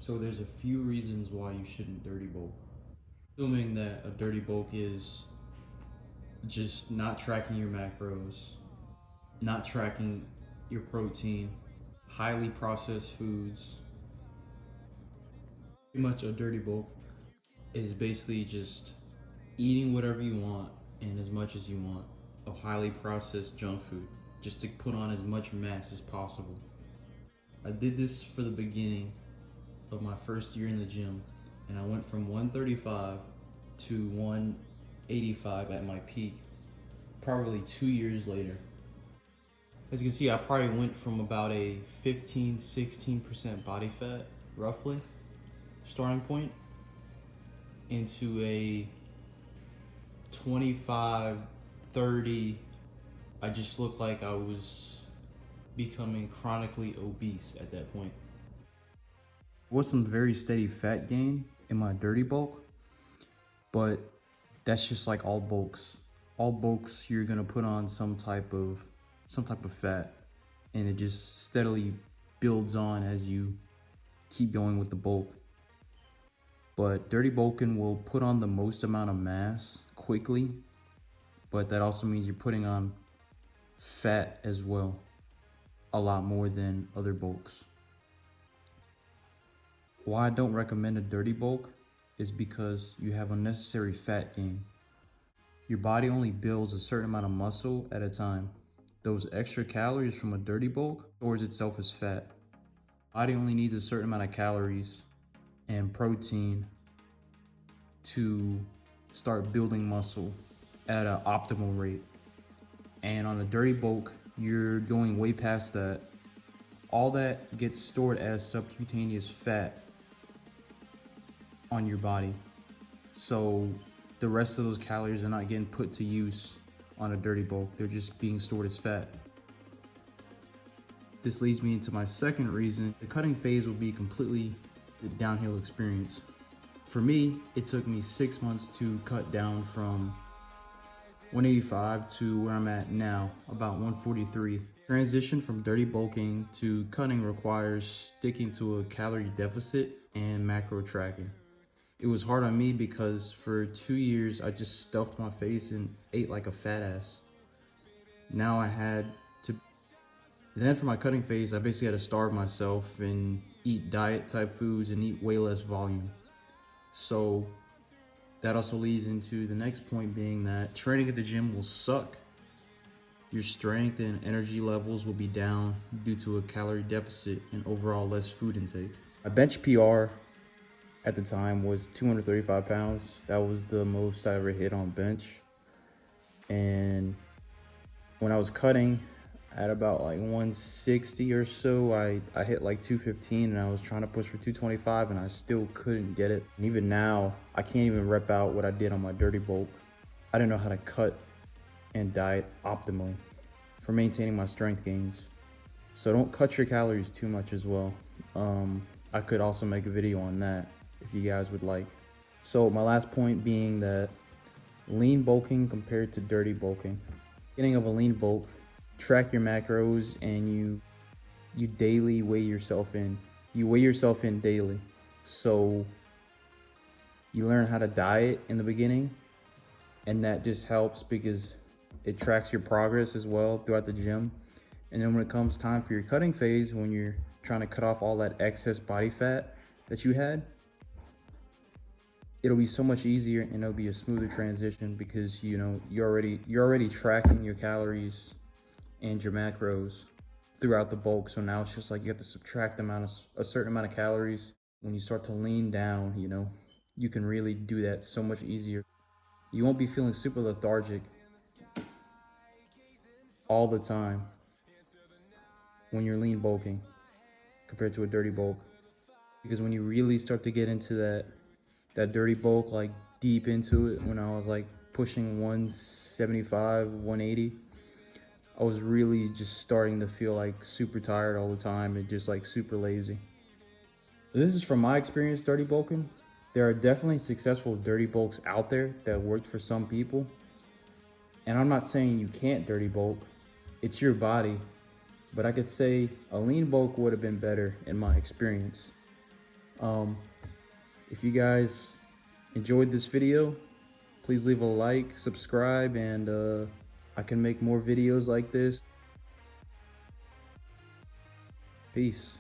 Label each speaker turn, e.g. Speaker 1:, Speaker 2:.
Speaker 1: So there's a few reasons why you shouldn't dirty bulk. Assuming that a dirty bulk is just not tracking your macros, not tracking your protein, highly processed foods. Pretty much a dirty bulk is basically just eating whatever you want and as much as you want of highly processed junk food just to put on as much mass as possible. I did this for the beginning of my first year in the gym, and I went from 135 to 185 at my peak probably 2 years later. As you can see, I probably went from about a 15-16% body fat, roughly, starting point, into a 25-30. I just looked like I was becoming chronically obese at that point. Was some very steady fat gain in my dirty bulk, but that's just like all bulks. All bulks, you're gonna put on some type of fat, and it just steadily builds on as you keep going with the bulk. But dirty bulking will put on the most amount of mass quickly, but that also means you're putting on fat as well, a lot more than other bulks. Why I don't recommend a dirty bulk is because you have unnecessary fat gain. Your body only builds a certain amount of muscle at a time. Those extra calories from a dirty bulk stores itself as fat. Body only needs a certain amount of calories and protein to start building muscle at an optimal rate. And on a dirty bulk, you're going way past that. All that gets stored as subcutaneous fat on your body. So the rest of those calories are not getting put to use on a dirty bulk. They're just being stored as fat. This leads me into my second reason. The cutting phase will be completely a downhill experience. For me, it took me 6 months to cut down from 185 to where I'm at now, about 143. Transition from dirty bulking to cutting requires sticking to a calorie deficit and macro tracking. It was hard on me because for 2 years I just stuffed my face and ate like a fat ass. Now I had to. Then for my cutting phase, I basically had to starve myself and eat diet type foods and eat way less volume. So that also leads into the next point, being that training at the gym will suck. Your strength and energy levels will be down due to a calorie deficit and overall less food intake. My bench PR at the time was 235 pounds. That was the most I ever hit on bench. And when I was cutting at about like 160 or so, I hit like 215, and I was trying to push for 225 and I still couldn't get it. And even now, I can't even rep out what I did on my dirty bulk. I didn't know how to cut and diet optimally for maintaining my strength gains. So don't cut your calories too much as well. I could also make a video on that if you guys would like. So my last point being that lean bulking compared to dirty bulking. Beginning of a lean bulk, track your macros and you daily weigh yourself in. You weigh yourself in daily. So you learn how to diet in the beginning, and that just helps because it tracks your progress as well throughout the gym. And then when it comes time for your cutting phase, when you're trying to cut off all that excess body fat that you had, it'll be so much easier and it'll be a smoother transition because you're already tracking your calories and your macros throughout the bulk. So now it's just like you have to subtract a certain amount of calories. When you start to lean down, you can really do that so much easier. You won't be feeling super lethargic all the time when you're lean bulking compared to a dirty bulk. Because when you really start to get into that dirty bulk, like deep into it, when I was like pushing 175, 180, I was really just starting to feel like super tired all the time and just like super lazy. This is from my experience dirty bulking. There are definitely successful dirty bulks out there that worked for some people. And I'm not saying you can't dirty bulk, it's your body. But I could say a lean bulk would have been better in my experience. If you guys enjoyed this video, please leave a like, subscribe, and I can make more videos like this. Peace.